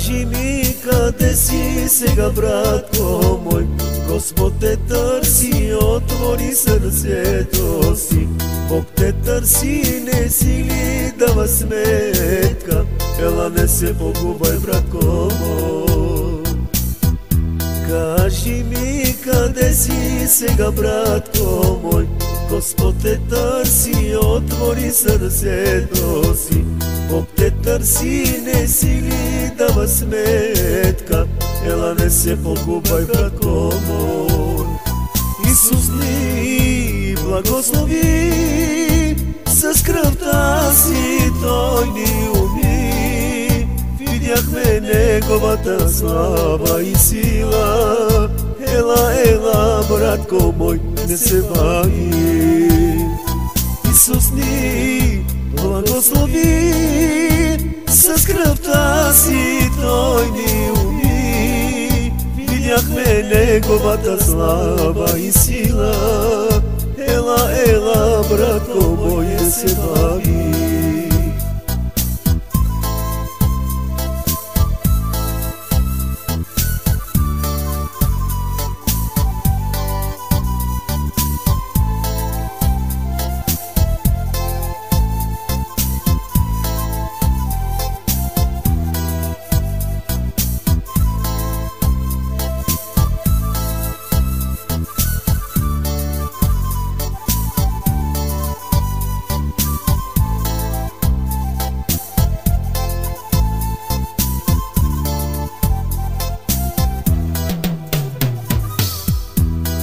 Кажи ми къде си сега, братко мой? Господ те търси, отвори сърцето си. Бог те търси, не си ли дава сметка? Ела, не се погубай, братко мой. Кажи ми къде си сега, братко мой? Господ те търси, отвори сърцето си. Бог те търси, не си ли дава сметка? Ела, не се погубай, братко мой. Исус ни благослови, с кръвта си Той ни уми. Видяхме Неговата слава и сила. Ела, ела, братко мой, не се бави. Исус ни благослови, с кръвта си Той ни уми. Видяхме Неговата слава и сила. Ела, ела, братко мой, не се бави.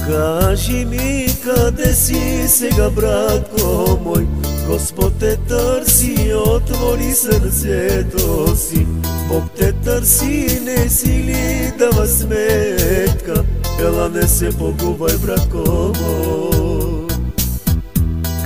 Кажи ми къде си сега, братко мой? Господ те търси, отвори сърцето си. Бог те търси, не си ли дава сметка? Ела, не се погубай, братко мой.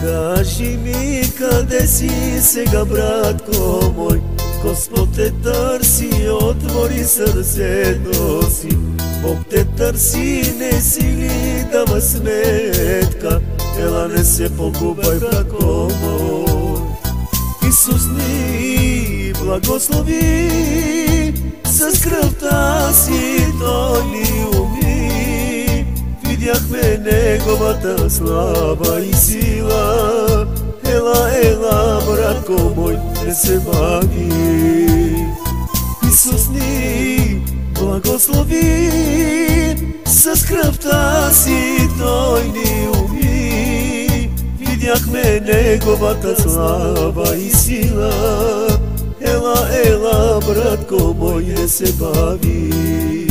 Кажи ми къде си сега, братко мой? Господ те търси, отвори сърцето си. Бог те търси, не си ли дава сметка? Ела, не се погубай, братко мой. Исус ни благослови, с кръвта си Той ни уми. Видяхме Неговата слава и сила. Ела, ела, братко мой, не се бави. Исус ни благослови, с кръвта си Той ни уми. Видяхме Неговата слава и сила. Ела, ела, братко мой, не се бави.